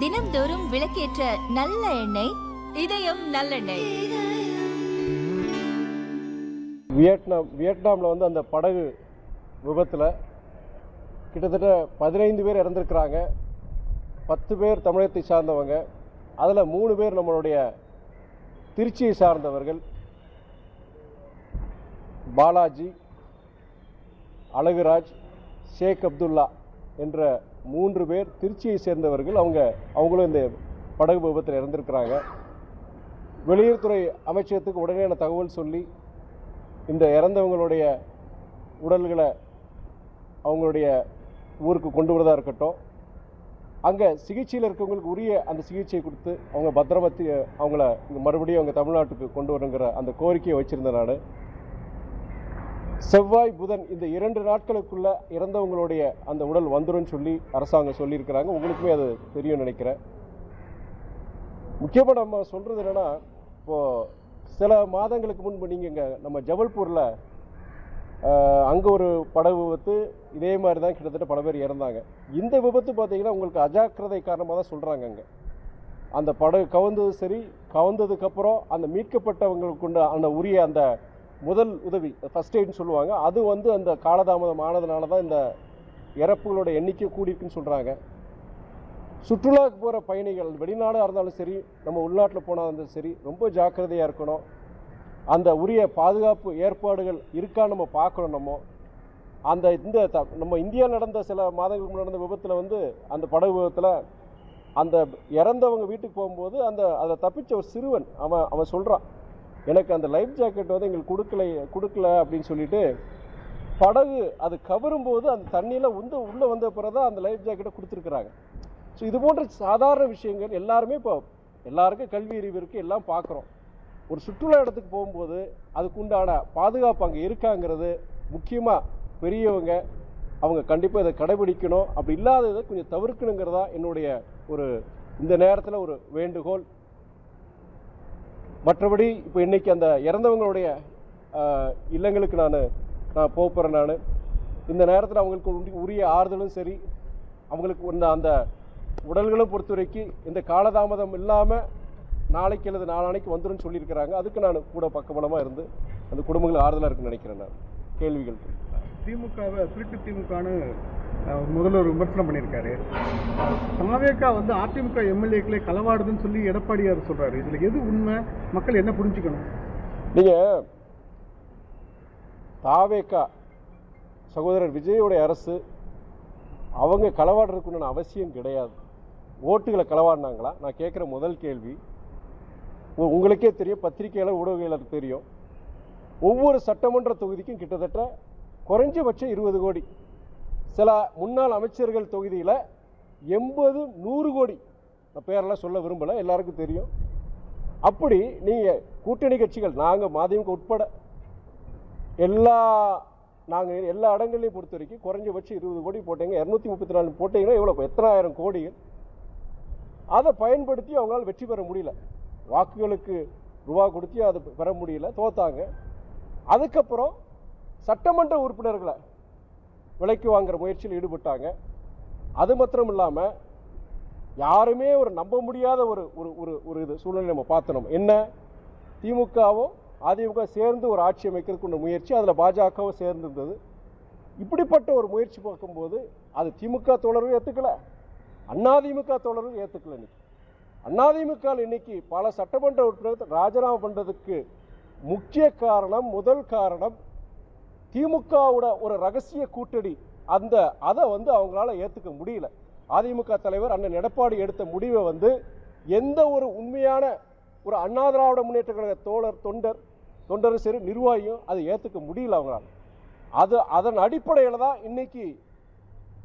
தினம்தோறும் விளக்கேற்ற நல்ல எண்ணெய் இதயம் நல்லெண்ணெய். வியட்நாமில் வந்து அந்த படகு விபத்தில் கிட்டத்தட்ட 15 பேர் இறந்துருக்கிறாங்க. 10 பேர் தமிழகத்தை சார்ந்தவங்க. அதில் 3 பேர் நம்மளுடைய திருச்சியை சார்ந்தவர்கள். பாலாஜி, அழகுராஜ், ஷேக் அப்துல்லா என்ற 3 பேர் திருச்சியை சேர்ந்தவர்கள். அவங்களும் இந்த படகு விபத்தில் இறந்திருக்கிறாங்க. வெளியுறவுத்துறை அமைச்சகத்துக்கு உடனடியான தகவல் சொல்லி இந்த இறந்தவங்களுடைய உடல்களை அவங்களுடைய ஊருக்கு கொண்டு வரதாக இருக்கட்டும், அங்கே சிகிச்சையில் இருக்கவங்களுக்கு உரிய அந்த சிகிச்சை கொடுத்து அவங்க பத்திரமத்தி அவங்கள மறுபடியும் அவங்க தமிழ்நாட்டுக்கு கொண்டு வரணுங்கிற அந்த கோரிக்கையை வச்சுருந்தேன் நான். செவ்வாய் புதன் இந்த 2 நாட்களுக்குள்ள இறந்தவங்களுடைய அந்த உடல் வந்துடும் சொல்லி அரசாங்கம் சொல்லியிருக்கிறாங்க. உங்களுக்குமே அது தெரியும் நினைக்கிறேன். முக்கியமாக நம்ம சொல்கிறது என்னென்னா, இப்போது சில மாதங்களுக்கு முன்பு நீங்கள் இங்கே நம்ம ஜபல்பூரில் அங்கே ஒரு படகு விபத்து இதே மாதிரி தான் கிட்டத்தட்ட பல பேர் இறந்தாங்க. இந்த விபத்து பார்த்திங்கன்னா உங்களுக்கு அஜாக்கிரதை காரணமாக தான் சொல்கிறாங்க. அங்கே அந்த படகு கவுந்தது சரி, கவுந்ததுக்கப்புறம் அந்த மீட்கப்பட்டவங்களுக்கு உள்ள அந்த உரிய அந்த முதல் உதவி ஃபஸ்ட் எய்ட்னு சொல்லுவாங்க, அது வந்து அந்த காலதாமதம் ஆனதுனால தான் இந்த இறப்புகளோட எண்ணிக்கை கூடியிருக்குன்னு சொல்கிறாங்க. சுற்றுலாவுக்கு போகிற பயணிகள் வெளிநாடாக இருந்தாலும் சரி, நம்ம உள்நாட்டில் போனால் இருந்தாலும் சரி, ரொம்ப ஜாக்கிரதையாக இருக்கணும். அந்த உரிய பாதுகாப்பு ஏற்பாடுகள் இருக்கான்னு நம்ம பார்க்கணும். நம்ம இந்தியாவில் நடந்த சில மாதங்களுக்கு நடந்த விபத்தில் வந்து அந்த படகு விபத்தில் அந்த இறந்தவங்க வீட்டுக்கு போகும்போது அதை தப்பிச்ச ஒரு சிறுவன் அவன் சொல்கிறான், எனக்கு அந்த லைஃப் ஜாக்கெட் வந்து எங்களுக்கு கொடுக்கல அப்படின்னு சொல்லிட்டு படகு அது கவரும்போது அந்த தண்ணியில் உள்ளே வந்த பிறகு தான் அந்த லைஃப் ஜாக்கெட்டை கொடுத்துருக்குறாங்க. ஸோ இது போன்ற சாதாரண விஷயங்கள் எல்லாருமே இப்போ எல்லாருக்கும் கல்வி அறிவு இருக்குது, எல்லாம் பார்க்குறோம். ஒரு சுற்றுலா இடத்துக்கு போகும்போது அதுக்குண்டான பாதுகாப்பு அங்கே இருக்காங்கிறது முக்கியமாக பெரியவங்க அவங்க கண்டிப்பாக இதை கடைபிடிக்கணும். அப்படி இல்லாததை கொஞ்சம் தவிர்க்கணுங்கிறதா என்னுடைய ஒரு இந்த நேரத்தில் ஒரு வேண்டுகோள். மற்றபடி இப்போ இன்றைக்கி அந்த இறந்தவங்களுடைய இல்லங்களுக்கு நான் போகிறேன். நான் இந்த நேரத்தில் அவங்களுக்கு உரிய ஆறுதலும் சரி, அவங்களுக்கு அந்த உடல்களும் பொறுத்த வரைக்கும் இந்த காலதாமதம் இல்லாமல் நாளைக்கு அல்லது நாளானைக்கு வந்துடும் சொல்லியிருக்கிறாங்க. அதுக்கு நான் கூட பக்கபலமாக இருந்து அந்த குடும்பங்கள் ஆறுதலாக இருக்குன்னு நினைக்கிறேன். நான் கேள்விகள் திமுகவை திருட்டு திமுகன்னு முதல்வர் விமர்சனம் பண்ணியிருக்காரு. தாவேகா வந்து அதிமுக எம்எல்ஏக்களே களவாடுதுன்னு சொல்லி எடப்பாடியார் சொல்கிறாரு. இதில் எது உண்மை? மக்கள் என்ன புரிஞ்சுக்கணும்? நீங்கள் தாவேகா சகோதரர் விஜயோடைய அரசு அவங்க களவாடுறதுக்குன்னு அவசியம் கிடையாது. ஓட்டுகளை களவாடினாங்களா? நான் கேட்குற முதல் கேள்வி. உங்களுக்கே தெரியும், பத்திரிகையாளர் ஊடகங்களுக்கு தெரியும், ஒவ்வொரு சட்டமன்ற தொகுதிக்கும் கிட்டத்தட்ட குறைஞ்சபட்சம் 20 கோடி, சில முன்னாள் அமைச்சர்கள் தொகுதியில் 80-100 கோடி. நான் பேரெல்லாம் சொல்ல விரும்பலை, எல்லாருக்கும் தெரியும். அப்படி நீங்கள் கூட்டணி கட்சிகள் நாங்கள் மதிமுக உட்பட நாங்கள் எல்லா இடங்களையும் பொறுத்த வரைக்கும் குறைஞ்சபட்சம் 20 கோடி போட்டீங்க. 234 போட்டீங்கன்னா எவ்வளோ? எத்தனாயிரம் கோடிகள். அதை பயன்படுத்தி அவங்களால வெற்றி பெற முடியல. வாக்குகளுக்கு ரூபா கொடுத்தி அதை பெற முடியல, தோத்தாங்க. அதுக்கப்புறம் சட்டமன்ற உறுப்பினர்களை விலைக்கு வாங்குற முயற்சியில் ஈடுபட்டாங்க. அது மாத்திரம் இல்லாமல் யாருமே ஒரு நம்ப முடியாத ஒரு இது சூழ்நிலை நம்ம பார்த்தோம். என்ன, திமுகவும் அதிமுக சேர்ந்து ஒரு ஆட்சி அமைக்கிறதுக்கு முயற்சி, அதில் பாஜகவும் சேர்ந்துருந்தது. இப்படிப்பட்ட ஒரு முயற்சி பார்க்கும்போது அது திமுக தோழரும் ஏற்றுக்கல, அதிமுக தோழரும் ஏற்றுக்கல. இன்னைக்கு அதிமுக இன்னைக்கு பல சட்டமன்ற உறுப்பினர்கள் ராஜினாமா பண்ணுறதுக்கு முக்கிய காரணம், முதல் காரணம் திமுகவோட ஒரு ரகசிய கூட்டணி. அதை வந்து அவங்களால ஏற்றுக்க முடியல. அதிமுக தலைவர் அண்ணன் எடப்பாடி எடுத்த முடிவை வந்து எந்த ஒரு உண்மையான ஒரு அண்ணா திராவிட முன்னேற்ற கழக தொண்டரும் சரி, நிர்வாகியும் அதை ஏற்றுக்க முடியல அவங்களால. அதன் அடிப்படையில் தான் இன்னைக்கு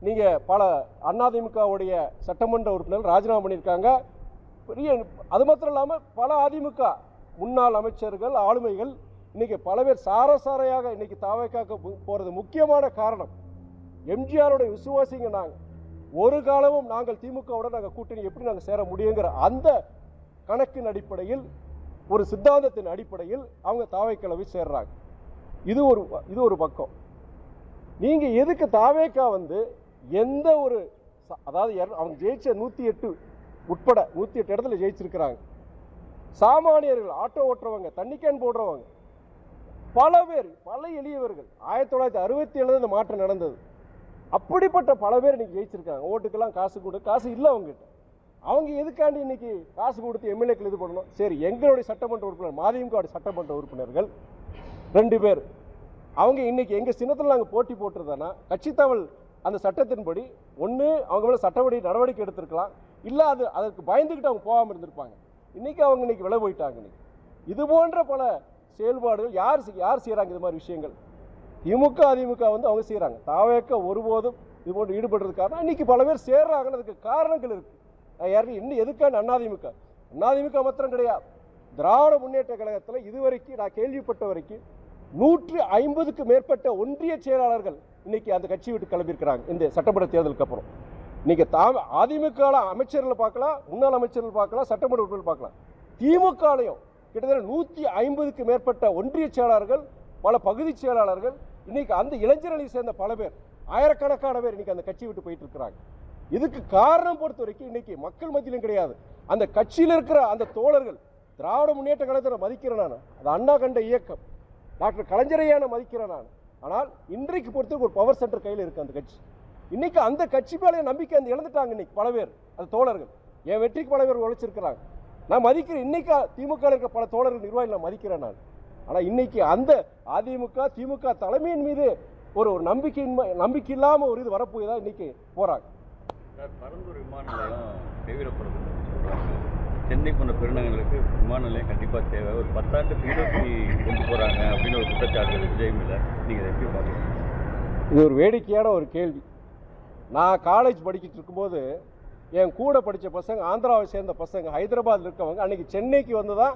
நீங்கள் பல அதிமுகவுடைய சட்டமன்ற உறுப்பினர்கள் ராஜினாமா பண்ணியிருக்காங்க. அது மாத்திரம் இல்லாமல் பல அதிமுக முன்னாள் அமைச்சர்கள், ஆளுமைகள் இன்னைக்கு பல பேர் சாரசாரையாக இன்னைக்கு தாவேக்காக்கு போகிறது முக்கியமான காரணம் எம்ஜிஆருடைய விசுவாசிங்க. நாங்கள் ஒரு காலமும் நாங்கள் திமுகவுடன் நாங்கள் கூட்டணி எப்படி நாங்கள் சேர முடியுங்கிற அந்த கணக்கின் அடிப்படையில், ஒரு சித்தாந்தத்தின் அடிப்படையில் அவங்க தாவேக்காவை சேர்றாங்க. இது ஒரு பக்கம். நீங்கள் எதுக்கு தாவேக்கா வந்து எந்த ஒரு, அதாவது அவங்க ஜெயிச்ச 108 உட்பட 108 இடத்துல ஜெயிச்சிருக்கிறாங்க. சாமானியர்கள், ஆட்டோ ஓட்டுறவங்க, தண்ணி கேன் போடுறவங்க, பல பேர், பல எளியவர்கள் 1967 இந்த மாற்றம் நடந்தது. அப்படிப்பட்ட பல பேர் இன்னைக்கு ஜெயிச்சிருக்காங்க. ஓட்டுக்கெல்லாம் காசு இல்லை அவங்ககிட்ட. அவங்க எதுக்காண்டி இன்னைக்கு காசு கொடுத்து எம்எல்ஏக்கள் இது பண்ணணும்? சரி, எங்களுடைய சட்டமன்ற உறுப்பினர், மதிமுக சட்டமன்ற உறுப்பினர்கள் 2 பேர், அவங்க இன்னைக்கு எங்கள் சின்னத்தில் நாங்கள் போட்டி போட்டிருந்தோன்னா கட்சி தவள் அந்த சட்டத்தின்படி ஒன்று அவங்க மேலே சட்டப்படி நடவடிக்கை எடுத்திருக்கலாம், இல்லை அதற்கு பயந்துக்கிட்டு அவங்க போகாமல் இருந்திருப்பாங்க. இன்றைக்கி அவங்க இன்னைக்கு விலை போயிட்டாங்க. இன்னைக்கு இது போன்ற பல செயல்பாடுகள் யார் செய்கிறாங்க? இது மாதிரி விஷயங்கள் திமுக அதிமுக வந்து அவங்க செய்கிறாங்க. தாவேக்க ஒருபோதும் இது போன்று ஈடுபடுறதுக்காக இன்னைக்கு பல பேர் சேர்றாங்கன்னு அதுக்கு காரணங்கள் இருக்குது. யாருக்கு இன்னும் எதுக்கான அதிமுக மாத்திரம் கிடையாது, திராவிட முன்னேற்ற கழகத்தில் இதுவரைக்கும் நான் கேள்விப்பட்ட வரைக்கும் 150க்கு மேற்பட்ட ஒன்றிய செயலாளர்கள் இன்னைக்கு அந்த கட்சி விட்டு கிளம்பியிருக்கிறாங்க. இந்த சட்டமன்ற தேர்தலுக்கு அப்புறம் இன்னைக்கு அதிமுக அமைச்சர்கள் பார்க்கலாம், முன்னாள் அமைச்சர்கள் பார்க்கலாம், சட்டமன்ற உறுப்பினர்கள் பார்க்கலாம். திமுகலையும் கிட்டத்தட்ட 150க்கு மேற்பட்ட ஒன்றிய செயலாளர்கள், பல பகுதி செயலாளர்கள், இன்னைக்கு அந்த இளைஞர்களை சேர்ந்த பல பேர், ஆயிரக்கணக்கான பேர் இன்னைக்கு அந்த கட்சி விட்டு போயிட்டு இருக்கிறாங்க. இதுக்கு காரணம் பொறுத்த வரைக்கும் இன்னைக்கு மக்கள் மத்தியிலும் கிடையாது, அந்த கட்சியில் இருக்கிற அந்த தோழர்கள். திராவிட முன்னேற்ற கழகத்தை மதிக்கிறேன் நான், அது அண்ணா கண்ட இயக்கம், டாக்டர் கலைஞரையான மதிக்கிறேன் நான். ஆனால் இன்றைக்கு பொறுத்த ஒரு பவர் சென்டர் கையில் இருக்கு அந்த கட்சி. இன்னைக்கு அந்த கட்சி மேலே நம்பிக்கை அந்த இழந்துட்டாங்க இன்னைக்கு பல பேர், அந்த தோழர்கள். என் வெற்றிக்கு பல பேர் உழைச்சிருக்கிறாங்க, நான் மதிக்கிறேன். இன்னைக்கு திமுக இருக்க பல தோழர்கள் நிர்வாகிகள் நான் மதிக்கிறேன் நான். ஆனால் இன்னைக்கு அந்த அதிமுக திமுக தலைமையின் மீது ஒரு நம்பிக்கை இல்லாமல் ஒரு இது வரப்போகுதா இன்னைக்கு போறாங்க. பரந்தூர் விமான நிலையம் கைவிடப்படுது சொல்றாங்க. சென்னை போன்ற பெருநகர்களுக்கு விமான நிலையம் கண்டிப்பாக தேவை. ஒரு 10 ஆண்டு பின்னோக்கி கொண்டு போகிறாங்க அப்படின்னு ஒரு குற்றச்சாட்டு விஜய் மேலே நீங்கள் எப்படி பார்க்குறீங்க? இது ஒரு வேடிக்கையான ஒரு கேள்வி. நான் காலேஜ் படிக்கிட்டு இருக்கும்போது என் கூட படித்த பசங்க, ஆந்திராவை சேர்ந்த பசங்க, ஹைதராபாத்தில் இருக்கவங்க அன்றைக்கி சென்னைக்கு வந்து தான்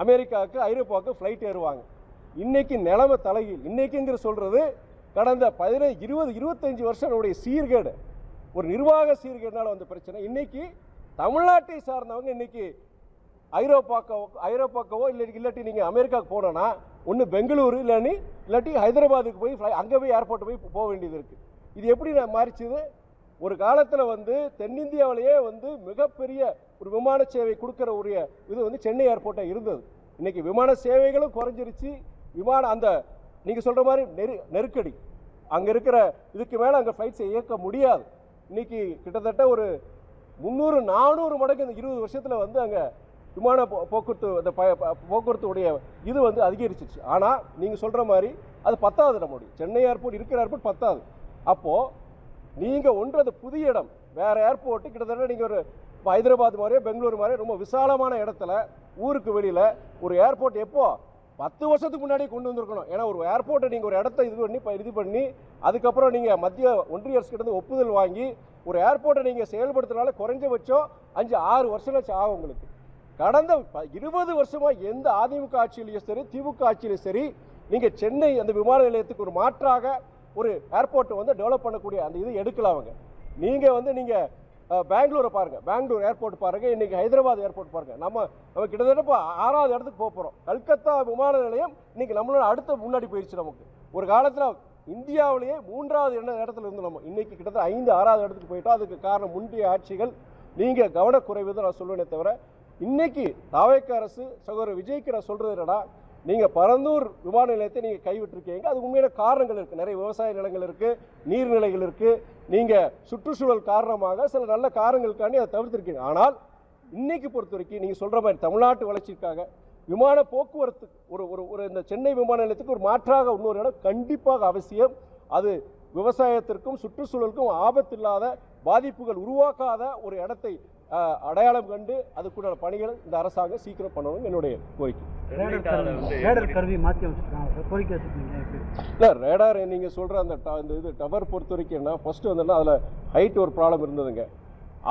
அமெரிக்காவுக்கு ஐரோப்பாவுக்கு ஃப்ளைட் ஏறுவாங்க. இன்றைக்கி நிலைமை தலைகீழ். இன்றைக்கிங்கிற சொல்கிறது கடந்த 15, 20, 25 வருஷம் நம்முடைய சீர்கேடு, ஒரு நிர்வாக சீர்கேடுனால வந்த பிரச்சனை. இன்றைக்கி தமிழ்நாட்டை சார்ந்தவங்க இன்றைக்கி ஐரோப்பாக்கவோ இல்லாட்டி நீங்கள் அமெரிக்காவுக்கு போனோன்னா ஒன்று பெங்களூரு இல்லாட்டி ஹைதராபாத்துக்கு போய் அங்கே போய் ஏர்போர்ட்டு போய் போக வேண்டியது இருக்குது. இது எப்படி மாறிச்சுது? ஒரு காலத்தில் வந்து தென்னிந்தியாவிலேயே வந்து மிகப்பெரிய ஒரு விமான சேவை கொடுக்குற உரிய இது வந்து சென்னை ஏர்போர்ட்டாக இருந்தது. இன்றைக்கி விமான சேவைகளும் குறைஞ்சிருச்சு. அந்த நீங்கள் சொல்கிற மாதிரி நெருக்கடி அங்கே இருக்கிற இதுக்கு மேலே அங்கே ஃப்ளைட்ஸை இயக்க முடியாது. இன்றைக்கி கிட்டத்தட்ட ஒரு 300-400 மடங்கு இந்த 20 வருஷத்தில் வந்து அங்கே விமான போக்குவரத்து இந்த போக்குவரத்துடைய இது வந்து அதிகரிச்சிருச்சு. ஆனால் நீங்கள் சொல்கிற மாதிரி அது பத்தாது. நம்முடைய சென்னை ஏர்போர்ட் இருக்கிற ஏர்போர்ட் பத்தாது. அப்போது நீங்கள் ஒன்றது புதிய இடம், வேறு ஏர்போர்ட்டு கிட்டத்தட்ட நீங்கள் ஒரு ஹைதராபாத் மாதிரியோ பெங்களூர் மாதிரியோ ரொம்ப விசாலமான இடத்துல ஊருக்கு வெளியில் ஒரு ஏர்போர்ட் எப்போ 10 வருஷத்துக்கு முன்னாடியே கொண்டு வந்திருக்கணும். ஏன்னா ஒரு ஏர்போர்ட்டை நீங்கள் ஒரு இடத்த இது பண்ணி அதுக்கப்புறம் நீங்கள் மத்திய ஒன்றிய அரசு கிட்ட ஒப்புதல் வாங்கி ஒரு ஏர்போர்ட்டை நீங்கள் செயல்படுத்துறதுனால குறைஞ்சபட்சம் 5-6 வருஷம் ஆகும் உங்களுக்கு. கடந்த 20 வருஷமாக எந்த அதிமுக ஆட்சியிலையும் சரி திமுக ஆட்சியிலையும் சரி நீங்கள் சென்னை அந்த விமான நிலையத்துக்கு ஒரு மாற்றாக ஒரு ஏர்போர்ட்டை வந்து டெவலப் பண்ணக்கூடிய அந்த இது எடுக்கலாம். அவங்க நீங்கள் வந்து நீங்கள் பெங்களூரை பாருங்கள், பெங்களூர் ஏர்போர்ட் பாருங்கள், இன்றைக்கி ஹைதராபாத் ஏர்போர்ட் பாருங்கள். நம்ம கிட்டத்தட்ட இப்போ 6வது இடத்துக்கு போகிறோம். கல்கத்தா விமான நிலையம் இன்றைக்கி நம்மளோட அடுத்த முன்னாடி போயிடுச்சு. நமக்கு ஒரு காலத்தில் இந்தியாவிலேயே 3வது இடத்துல இருந்து நம்ம இன்றைக்கி கிட்டத்தட்ட 5-6வது இடத்துக்கு போயிட்டோம். அதுக்கு காரணம் முந்தைய ஆட்சிகள், நீங்கள் கவனக்குறைவு தான் நான் சொல்லுவேனே தவிர. இன்றைக்கி தாவேக்க அரசு சகோதரர் விஜய்க்கு நான் சொல்கிறது என்னடா, நீங்கள் பரந்தூர் விமான நிலையத்தை நீங்கள் கைவிட்டிருக்கீங்க. அது உண்மையான காரணங்கள் இருக்குது, நிறைய விவசாய நிலங்கள் இருக்குது, நீர்நிலைகள் இருக்குது, நீங்கள் சுற்றுச்சூழல் காரணமாக சில நல்ல காரணங்களுக்காண்டி அதை தவிர்த்திருக்கீங்க. ஆனால் இன்னைக்கு பொறுத்த வரைக்கும் நீங்கள் சொல்கிற மாதிரி தமிழ்நாட்டு வளர்ச்சிக்காக விமான போக்குவரத்து ஒரு இந்த சென்னை விமான நிலையத்துக்கு ஒரு மாற்றாக இன்னொரு இடம் கண்டிப்பாக அவசியம். அது விவசாயத்திற்கும் சுற்றுச்சூழலுக்கும் ஆபத்தில்லாத கருத்துக்கள் உருவாக்காத ஒரு இடத்தை அடையாளம் கண்டு அதுக்குள்ள பணிகளை இந்த அரசாங்கம் சீக்கிரம் பண்ணணும் என்னுடைய கோரிக்கை. இல்லை, ரேடார் நீங்கள் சொல்கிற அந்த இது டவர் பொறுத்த வரைக்கும் என்ன, ஃபஸ்ட்டு வந்துன்னா அதில் ஹைட் ஒரு ப்ராப்ளம் இருந்ததுங்க.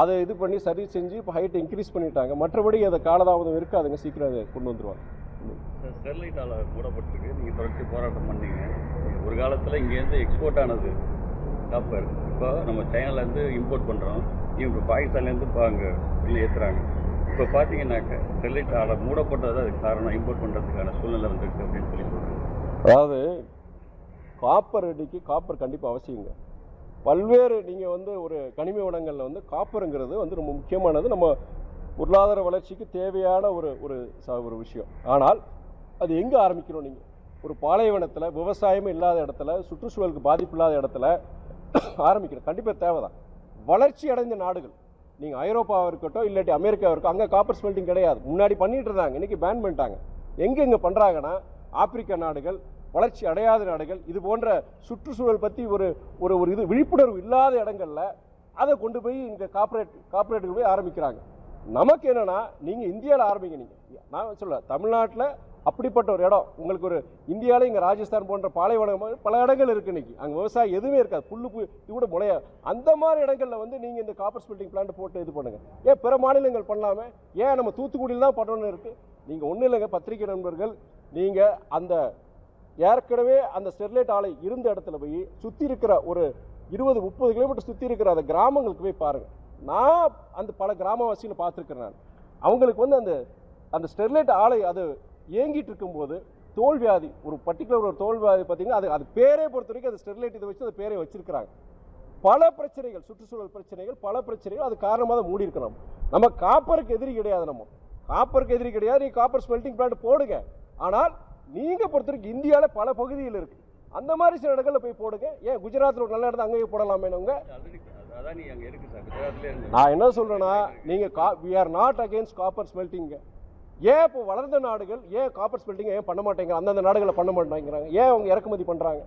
அதை இது பண்ணி சரி செஞ்சு இப்போ ஹைட்டை இன்க்ரீஸ் பண்ணிட்டாங்க. மற்றபடி அதை காலதாமதம் இருக்காதுங்க, சீக்கிரம் அதை கொண்டு வந்துடுவாங்க. ஸ்டெர்லைட் ஆலை மூடப்பட்டிருக்கு, நீங்கள் தொடர்ச்சி போராட்டம் பண்ணீங்க. ஒரு காலத்தில் இங்கேருந்து எக்ஸ்போர்ட் ஆனது காப்பர், இப்போ நம்ம சைனாலேருந்து இம்போர்ட் பண்ணுறோம். இப்போ பாகிஸ்தான்லேருந்து இப்போ அங்கே இல்லை ஏற்றுறாங்க. இப்போ பார்த்தீங்கன்னாக்க ஸ்டெர்லைட் ஆலை மூடப்பட்டது அதுக்கு காரணம், இம்போர்ட் பண்ணுறதுக்கான சூழ்நிலை வந்துருக்கு அப்படின்னு சொல்லி சொல்கிறாங்க. அதாவது காப்பர் இன்னைக்கு காப்பர் கண்டிப்பாக அவசியங்க. பல்வேறு நீங்கள் வந்து ஒரு கனிம வளங்களில் வந்து காப்பருங்கிறது வந்து ரொம்ப முக்கியமானது. நம்ம பொருளாதார வளர்ச்சிக்கு தேவையான ஒரு விஷயம். ஆனால் அது எங்கே ஆரம்பிக்கணும்? நீங்கள் ஒரு பாலைவனத்தில் விவசாயமே இல்லாத இடத்துல, சுற்றுச்சூழலுக்கு பாதிப்பு இல்லாத இடத்துல ஆரம்பிக்கணும். கண்டிப்பாக தேவைதான். வளர்ச்சி அடைந்த நாடுகள், நீங்கள் ஐரோப்பாவாக இருக்கட்டும் இல்லாட்டி அமெரிக்காவாக இருக்கட்டும், அங்கே காப்பர் ஸ்மெல்டிங் கிடையாது. முன்னாடி பண்ணிட்டு இருந்தாங்க, இன்றைக்கி பேன் பண்ணிட்டாங்க. எங்கே பண்ணுறாங்கன்னா ஆப்பிரிக்கா நாடுகள், வளர்ச்சி அடையாத நாடுகள், இது போன்ற சுற்றுச்சூழல் பற்றி ஒரு இது விழிப்புணர்வு இல்லாத இடங்களில் அதை கொண்டு போய் இந்த கார்பரேட்டுக்கு போய் ஆரம்பிக்கிறாங்க. நமக்கு என்னென்னா, நீங்கள் இந்தியாவில் ஆரம்பிங்க. நீங்கள் நான் சொல்ல தமிழ்நாட்டில் அப்படிப்பட்ட ஒரு இடம் உங்களுக்கு ஒரு இந்தியாவில் இங்கே ராஜஸ்தான் போன்ற பாலைவனம் பல இடங்கள் இருக்குது. இன்றைக்கி அங்கே விவசாயம் எதுவுமே இருக்காது, இது கூட முளையா. அந்த மாதிரி இடங்களில் வந்து நீங்கள் இந்த காப்பர் ஸ்மெல்டிங் பிளான்ட் போட்டு இது பண்ணுங்கள். ஏன் பிற மாநிலங்கள் பண்ணலாமல்? ஏன் நம்ம தூத்துக்குடியில் தான் பண்ணணும்னு இருக்குது? நீங்கள் ஒன்றும் இல்லைங்க பத்திரிகை நண்பர்கள், நீங்கள் அந்த ஏற்கனவே அந்த ஸ்டெர்லைட் ஆலை இருந்த இடத்துல போய் சுற்றி இருக்கிற ஒரு 20-30 கிலோமீட்டர் சுற்றி இருக்கிற அந்த கிராமங்களுக்கு போய் பாருங்கள். நான் அந்த பல கிராமவாசிகளை பார்த்துருக்கிறேன். நான் அவங்களுக்கு வந்து அந்த ஸ்டெர்லைட் ஆலை அது இயங்கிட்டு இருக்கும்போது தோல்வியாதி, ஒரு பர்டிகுலர் ஒரு தோல்வியாதி பார்த்தீங்கன்னா அது பேரே பொறுத்த வரைக்கும் அது ஸ்டெர்லைட் இதை வச்சு அது பேரே வச்சிருக்கிறாங்க. பல பிரச்சனைகள், சுற்றுச்சூழல் பிரச்சனைகள், பல பிரச்சனைகள் அது காரணமாக மூடி இருக்கிறோம். நம்ம காப்பருக்கு எதிரி கிடையாது, நம்ம காப்பருக்கு எதிரி கிடையாது. நீ காப்பர் ஸ்மெல்டிங் பிளான்ட் போடுங்க. ஆனால் நீங்கள் பொறுத்த வரைக்கும் இந்தியாவில் பல பகுதியில் இருக்குது, அந்த மாதிரி சில இடங்களில் போய் போடுங்க. ஏன் குஜராத்தில் ஒரு நல்ல இடத்த அங்கேயே போடலாமே? நான் என்ன சொல்றேன்னா, நீங்கள் we are not against copper smelting. ஏன் இப்போ வளர்ந்த நாடுகள் ஏன் காப்பர் ஸ்மெல்டிங் ஏன் பண்ண மாட்டேங்கிறாங்க? அந்தந்த நாடுகளை பண்ண மாட்டேங்கிறாங்க. ஏன் அவங்க இறக்குமதி பண்ணுறாங்க?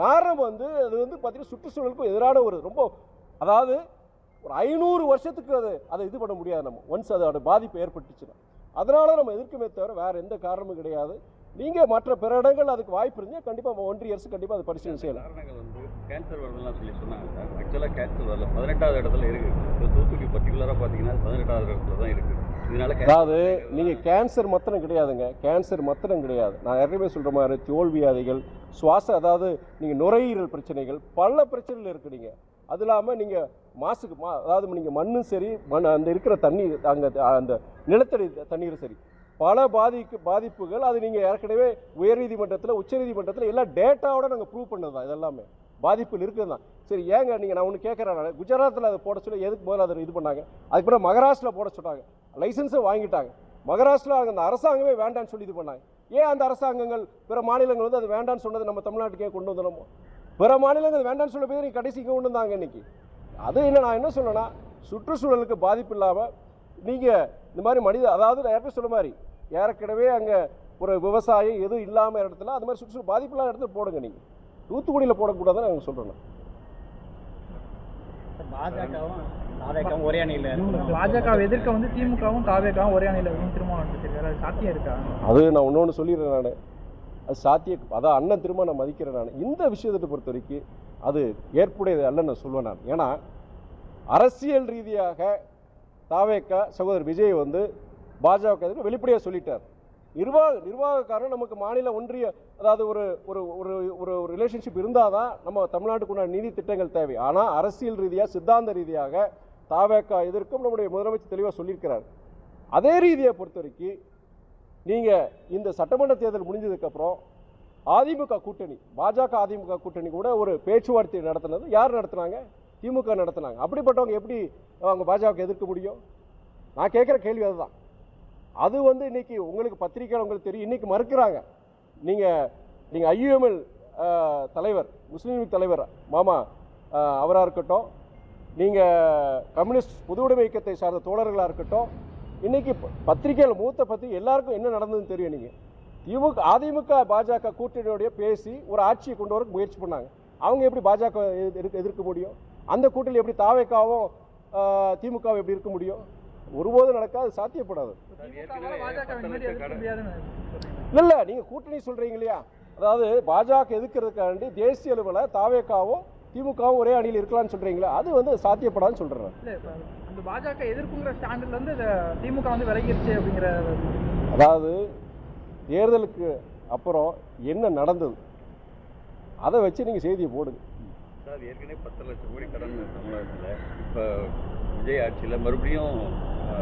காரணம் வந்து அது வந்து பார்த்தீங்கன்னா சுற்றுச்சூழலுக்கும் எதிரான ரொம்ப, அதாவது ஒரு 500 வருஷத்துக்கு அதை இது பண்ண முடியாது நம்ம, ஒன்ஸ் அதோட பாதிப்பு ஏற்பட்டுச்சுன்னா. அதனால நம்ம எதிர்க்குமே தவிர வேறு எந்த காரணமும் கிடையாது. நீங்கள் மற்ற பிற இடங்கள் அதுக்கு வாய்ப்பு இருந்தால் கண்டிப்பாக 1 இயர்ஸ் கண்டிப்பாக அதை பரிசீலனை செய்யலாம். காரணங்கள் வந்து கேன்சர் வருதுலாம் சொல்லி சொன்னாங்க சார். ஆக்சுவலாக கேன்சர் வரல, 18வது இடத்துல இருக்குது. தூத்துக்குடி பர்டிகுலராக பார்த்தீங்கன்னா 18வது இடத்துல தான் இருக்குது. அதாவது நீங்கள் கேன்சர் மாத்திரம் கிடையாதுங்க, கேன்சர் மாத்திரம் கிடையாது. நான் ஏற்கனவே சொல்கிற மாதிரி தோல்வியாதிகள், சுவாச, அதாவது நீங்கள் நுரையீரல் பிரச்சனைகள், பல பிரச்சனைகள் இருக்குறீங்க. அது இல்லாமல் நீங்கள் அதாவது நீங்கள் மண்ணும் சரி, அந்த இருக்கிற தண்ணீர், அங்கே அந்த நிலத்தடி தண்ணீரும் சரி, பல பாதிப்புகள். அது நீங்கள் ஏற்கனவே உயர்நீதிமன்றத்தில், உச்சநீதிமன்றத்தில் எல்லா டேட்டாவோட நாங்கள் ப்ரூவ் பண்ணது தான். இதெல்லாமே பாதிப்புகள் இருக்குது தான். சரி, ஏங்க நீங்கள் நான் ஒன்று கேட்குறேன், குஜராத்தில் அதை போட சொல்லி எதுக்கு முதல்ல அதை இது பண்ணாங்க? அதுக்கப்புறம் மகாராஷ்டிராவில் போட சொன்னாங்க, லைசன்ஸை வாங்கிட்டாங்க. மகாராஷ்டிரா அந்த அரசாங்கமே வேண்டான்னு சொல்லி இது பண்ணாங்க. ஏன் அந்த அரசாங்கங்கள் பிற மாநிலங்கள் வந்து அது வேண்டான்னு சொன்னது நம்ம தமிழ்நாட்டுக்கே கொண்டு வந்துடணுமோ? பிற மாநிலங்கள் வேண்டான்னு சொல்ல போய் நீங்கள் கடைசிக்கு கொண்டு வந்தாங்க இன்னைக்கு. அது என்ன, நான் என்ன சொல்லணும்னா, சுற்றுச்சூழலுக்கு பாதிப்பு இல்லாமல் நீங்கள் இந்த மாதிரி அதாவது நான் ஏற்கனவே சொல்ல மாதிரி ஏற்கனவே அங்கே ஒரு விவசாயம் எதுவும் இல்லாமல் இடத்துல அது மாதிரி சுற்றுச்சூழல் பாதிப்பு இல்லாத இடத்துல போடுங்க. நீங்கள் தூத்துக்குடியில் போடக்கூடாதுன்னு நாங்கள் சொல்கிறோம். ஒரே அணியில் பாஜக எதிர்க்க வந்து திமுகவும் தாவேகவும் ஒரே அணியில் திரும்ப வந்துருக்காரு. அது சாத்தியம் இருக்கா? அது நான் ஒன்று சொல்லிடுறேன். நான் அது சாத்தியம், அதான் அண்ணன் திரும்ப நான் மதிக்கிறேன். நான் இந்த விஷயத்தை பொறுத்த வரைக்கும் அது ஏற்புடையது அல்லன்னு நான் சொல்லுவேன். நான் ஏன்னா அரசியல் ரீதியாக தாவேக்கா சகோதரர் விஜய் வந்து பாஜக வெளிப்படையாக சொல்லிட்டார். நிர்வாகக்காரன் நமக்கு மாநில ஒன்றிய, அதாவது ஒரு ஒரு ஒரு ஒரு ரிலேஷன்ஷிப் இருந்தால் தான் நம்ம தமிழ்நாட்டுக்குண்டான நிதி திட்டங்கள் தேவை. ஆனால் அரசியல் ரீதியாக, சித்தாந்த ரீதியாக தாவேக்கா எதிர்க்கும் நம்முடைய முதலமைச்சர் தெளிவாக சொல்லியிருக்கிறார். அதே ரீதியை பொறுத்த வரைக்கும் நீங்கள் இந்த சட்டமன்ற தேர்தல் முடிஞ்சதுக்கப்புறம் அதிமுக கூட்டணி, பாஜக அதிமுக கூட்டணி கூட ஒரு பேச்சுவார்த்தை நடத்தினது யார் நடத்தினாங்க? திமுக நடத்தினாங்க. அப்படிப்பட்டவங்க எப்படி அவங்க பாஜக எதிர்க்க முடியும்? நான் கேட்குற கேள்வி அதுதான். அது வந்து இன்னைக்கு உங்களுக்கு பத்திரிகையாளர் உங்களுக்கு தெரியும், இன்னைக்கு மறுக்கிறாங்க. நீங்கள் ஐயுஎம்எல் தலைவர், முஸ்லீம் லீக் தலைவர் மாமா அவராக இருக்கட்டும், நீங்கள் கம்யூனிஸ்ட் பொது உடைமை இயக்கத்தை சார்ந்த தோழர்களாக இருக்கட்டும், இன்னைக்கு பத்திரிகையாளர் மூத்த பத்திரிகை எல்லாருக்கும் என்ன நடந்ததுன்னு தெரியும். நீங்கள் அதிமுக பாஜக கூட்டணியோடைய பேசி ஒரு ஆட்சியை கொண்டு வர முயற்சி பண்ணாங்க. அவங்க எப்படி பாஜக எதிர்க்க முடியும்? அந்த கூட்டணி எப்படி தாவேக்காவும் திமுகவும் எப்படி இருக்க முடியும்? ஒருபோதும் நடக்காது, சாத்தியப்படாது. இல்லை, நீங்கள் கூட்டணி சொல்கிறீங்க இல்லையா, அதாவது பாஜக எதிர்க்கிறதுக்காண்டி தேசிய அளவில் தாவேக்காவும் திமுகவும் ஒரே அணியில் இருக்கலாம்னு சொல்கிறீங்களா, அது வந்து சாத்தியப்படாதுன்னு சொல்கிறேன். அந்த பாஜக எதிர்ப்புங்கிற ஸ்டாண்டில் வந்து திமுக வந்து விலகிருச்சு அப்படிங்கிற, அதாவது தேர்தலுக்கு அப்புறம் என்ன நடந்தது அதை வச்சு நீங்கள் செய்தியை போடுங்க. சார், ஏற்கனவே 10 லட்சம் கோடி கடன் தமிழகத்தில், இப்போ விஜய் ஆட்சியில் மறுபடியும்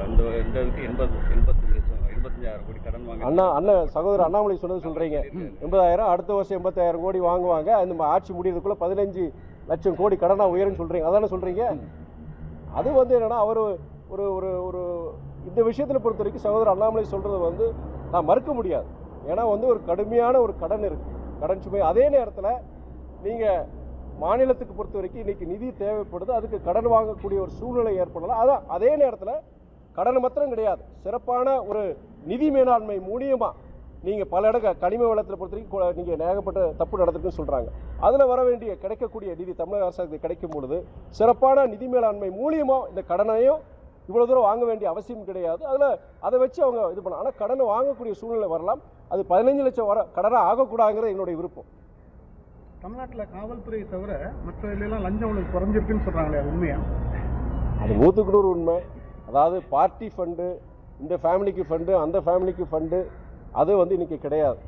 இந்த இதுக்கு 85,000 கோடி கடன் வாங்க. அண்ணன் சகோதரர் அண்ணாமலை சொன்னது சொல்கிறீங்க. 80,000, அடுத்த வருஷம் 80,000 கோடி வாங்குவாங்க. அந்த ஆட்சி முடியறதுக்குள்ளே 15 லட்சம் கோடி கடனாக உயரும்னு சொல்கிறீங்க, அதானே சொல்கிறீங்க? அது வந்து என்னென்னா அவர் ஒரு ஒரு ஒரு இந்த விஷயத்தில் பொறுத்த வரைக்கும் சகோதரர் அண்ணாமலை சொல்கிறது வந்து நான் மறுக்க முடியாது. ஏன்னா வந்து ஒரு கடுமையான ஒரு கடன் இருக்குது, கடன் சுமை. அதே நேரத்தில் நீங்கள் மாநிலத்துக்கு பொறுத்த வரைக்கும் இன்றைக்கி நிதி தேவைப்படுது, அதுக்கு கடன் வாங்கக்கூடிய ஒரு சூழ்நிலை ஏற்படலாம். அதான் அதே நேரத்தில் கடன் மாத்திரம் கிடையாது, சிறப்பான ஒரு நிதி மேலாண்மை மூலியமாக நீங்கள் பல கனிம வளத்தில் பொறுத்த வரைக்கும் நீங்கள் ஏகப்பட்ட தப்பு நடந்திருக்குன்னு சொல்கிறாங்க. அதில் வர வேண்டிய கிடைக்கக்கூடிய நிதி தமிழக அரசாங்கத்துக்கு கிடைக்கும் பொழுது சிறப்பான நிதி மேலாண்மை மூலியமாக இந்த கடனையும் இவ்வளோ தூரம் வாங்க வேண்டிய அவசியம் கிடையாது. அதில் அதை வச்சு அவங்க இது பண்ணலாம். ஆனால் கடனை வாங்கக்கூடிய சூழ்நிலை வரலாம். அது 15 லட்சம் வர கடனாக ஆகக்கூடாதுங்கிறது என்னுடைய விருப்பம். தமிழ்நாட்டில் காவல்துறை தவிர மற்ற இதுலாம் லஞ்சம் ஒன்று குறைஞ்சிருக்குன்னு சொல்கிறாங்களே, அது உண்மையா? அது 100% உண்மை. அதாவது பார்ட்டி ஃபண்டு, இந்த ஃபேமிலிக்கு ஃபண்டு, அந்த ஃபேமிலிக்கு ஃபண்டு, அது வந்து இன்றைக்கி கிடையாது.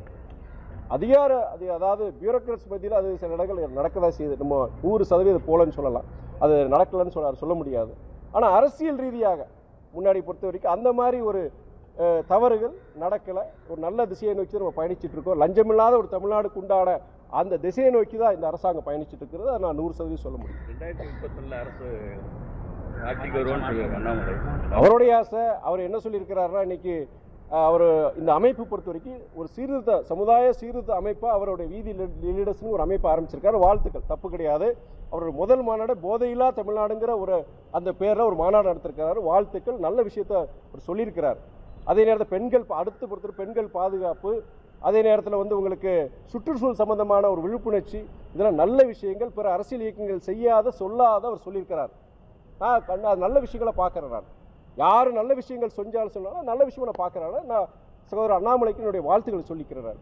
அதாவது பியூரோக்ராட்ஸ் மத்தியில் அது சில இடங்கள் நடக்கதான் செய்யுது. நம்ம 100% போலன்னு சொல்லலாம், அது நடக்கலைன்னு சொல்ல முடியாது. ஆனால் அரசியல் ரீதியாக முன்னாடி பொறுத்த வரைக்கும் அந்த மாதிரி ஒரு தவறுகள் நடக்கலை. ஒரு நல்ல திசையை நோக்கி நம்ம பயணிச்சுட்டு இருக்கோம். லஞ்சமில்லாத ஒரு தமிழ்நாடுக்கு உண்டான அந்த திசையை நோக்கி தான் இந்த அரசாங்கம் பயணிச்சுட்டு இருக்கிறது. அதை நான் 100% சொல்ல முடியும். 2031 அரசு ஆட்சிக்கு வருவான்னு சொல்லியிருக்காரு அண்ணாமலை. அவருடைய ஆசை. அவர் என்ன சொல்லியிருக்கிறாருன்னா, இன்னைக்கு அவர் இந்த அமைப்பு பொறுத்த வரைக்கும் ஒரு சீர்திருத்த சமுதாய சீர்திருத்த அமைப்பாக அவருடைய வீதி லீடர்ஸ்னு ஒரு அமைப்பை ஆரம்பிச்சிருக்காரு. வாழ்த்துக்கள், தப்பு கிடையாது. அவருடைய முதல் மாநாடு போதையில்லா தமிழ்நாடுங்கிற ஒரு அந்த பேரில் ஒரு மாநாடு நடத்திருக்கிறாரு. வாழ்த்துக்கள், நல்ல விஷயத்த அவர் சொல்லியிருக்கிறார். அதே நேரத்தில் பெண்கள் அடுத்து பொறுத்தவரை பெண்கள் பாதுகாப்பு, அதே நேரத்தில் வந்து உங்களுக்கு சுற்றுச்சூழல் சம்பந்தமான ஒரு விழிப்புணர்ச்சி, இதெல்லாம் நல்ல விஷயங்கள். பிற அரசியல் இயக்கங்கள் செய்யாத சொல்லாத அவர் சொல்லியிருக்கிறார். நான் நல்ல விஷயங்களை பார்க்குறேன். நான் யார் நல்ல விஷயங்கள் செஞ்சாலும் சொன்னாலும் நல்ல விஷயம் நான் பார்க்குறாங்க. நான் சகோதரர் அண்ணாமலைக்கு என்னுடைய வாழ்த்துக்களை சொல்லிக்கிறார்.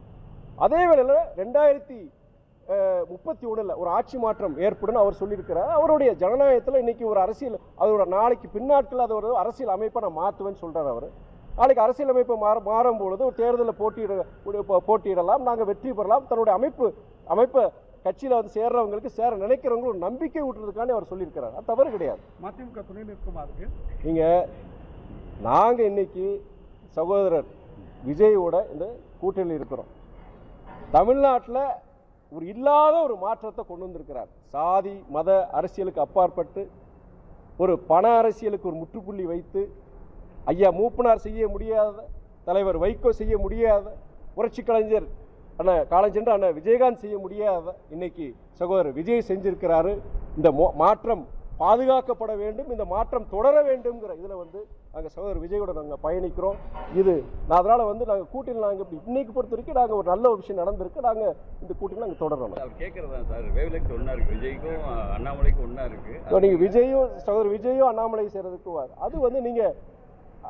அதே வேளையில் 2031 ஒரு ஆட்சி மாற்றம் ஏற்படும் அவர் சொல்லியிருக்கிறார். அவருடைய ஜனநாயகத்தில் இன்றைக்கி ஒரு அரசியல், அதோட நாளைக்கு பின்னாட்கள் அது ஒரு அரசியல் அமைப்பை நான் மாற்றுவேன்னு சொல்கிறார் அவர். நாளைக்கு அரசியல் அமைப்பை மாறும்பொழுது ஒரு தேர்தலில் போட்டியிடலாம், நாங்கள் வெற்றி பெறலாம். தன்னுடைய அமைப்பை கட்சியில் வந்து சேர்றவங்களுக்கு சேர நினைக்கிறவங்க ஒரு நம்பிக்கை ஊட்டுறதுக்காண்டி அவர் சொல்லியிருக்கிறார். அது தவறு கிடையாது. மதிமுக துணை நிற்குமாறு நாங்கள் இன்னைக்கு சகோதரர் விஜயோட இந்த கூட்டணியில் இருக்கிறோம். தமிழ்நாட்டில் ஒரு இல்லாத ஒரு மாற்றத்தை கொண்டு வந்திருக்கிறார். சாதி மத அரசியலுக்கு அப்பாற்பட்டு ஒரு பண அரசியலுக்கு ஒரு முற்றுப்புள்ளி வைத்து, ஐயா மூப்பனார் செய்ய முடியாத, தலைவர் வைகோ செய்ய முடியாத, புரட்சி கலைஞர் காலஞ்சென்று அண்ணன் விஜயகாந்த் செய்ய முடியாத இன்னைக்கு சகோதரர் விஜய் செஞ்சிருக்கிறாரு. இந்த மாற்றம் பாதுகாக்கப்பட வேண்டும், இந்த மாற்றம் தொடர வேண்டும்ங்கிற இதில் வந்து நாங்கள் சகோதரர் விஜயோட நாங்கள் பயணிக்கிறோம். நான் அதனால் வந்து நாங்கள் கூட்டணியில் நாங்கள் இன்னைக்கு பொறுத்த வரைக்கும் நாங்கள் ஒரு நல்ல ஒரு விஷயம் நடந்திருக்கு. நாங்கள் இந்த கூட்டணியில் நாங்கள் தொடர்றோம். கேட்குறதா சார், வேவ்லெக்ட் ஒன்றா இருக்குது, விஜய்க்கும் அண்ணாமலைக்கும் ஒன்றா இருக்குது. ஸோ நீங்கள் சகோதரர் விஜயும் அண்ணாமலை செய்கிறதுக்கு அது வந்து நீங்கள்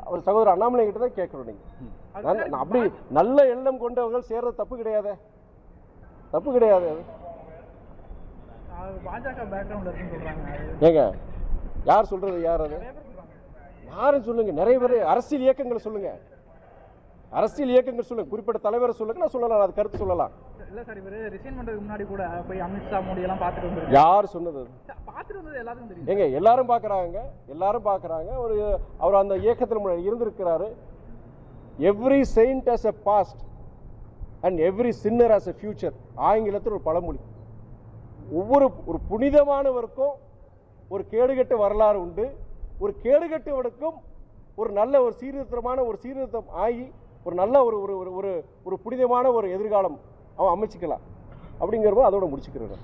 அவர் சகோதரர் அண்ணாமலை கிட்ட தான் கேட்கணும். நீங்கள் அப்படி நல்ல எண்ணம் கொண்டவர்கள் சேர்றது தப்பு கிடையாது, தப்பு கிடையாது. ஏங்க யார் சொல்றது? யார் அது? யாரும் சொல்லுங்க, நிறைய பேர் அரசியல் இயக்கங்களை சொல்லுங்க, அரசியல் இயக்கங்கள் சொல்லுங்க, குறிப்பிட்ட தலைவரை சொல்லுங்க, நான் சொல்லலாம், அது கருத்து சொல்லலாம். இல்ல சார், இவரு ரிசைன் பண்றதுக்கு முன்னாடி கூட போய் அமித்ஷா மோடி எல்லாம் பார்த்துட்டு வந்தாரு. யார் சொன்னது? பார்த்துட்டு வந்தது எல்லாருக்கும் தெரியும். ஏங்க எல்லாரும் பார்க்குறாங்க. அவர் அந்த இயக்கத்தில் இருந்திருக்கிறாரு. Every saint has a past and every sinner has a future. ஆங்கிலத்தில் ஒரு பழமொழி. ஒரு புனிதமானவருக்கும் ஒரு கேடுகட்ட வரலாறு உண்டு. ஒரு கேடுகட்டவனுக்கும் ஒரு நல்ல ஒரு சீர்திருத்தம் ஆகி ஒரு நல்ல ஒரு புனிதமான ஒரு எதிர்காலம் அவன் அமைச்சிக்கலாம். அப்படிங்கிறப்போ அதோட முடிச்சுக்கிறேன்.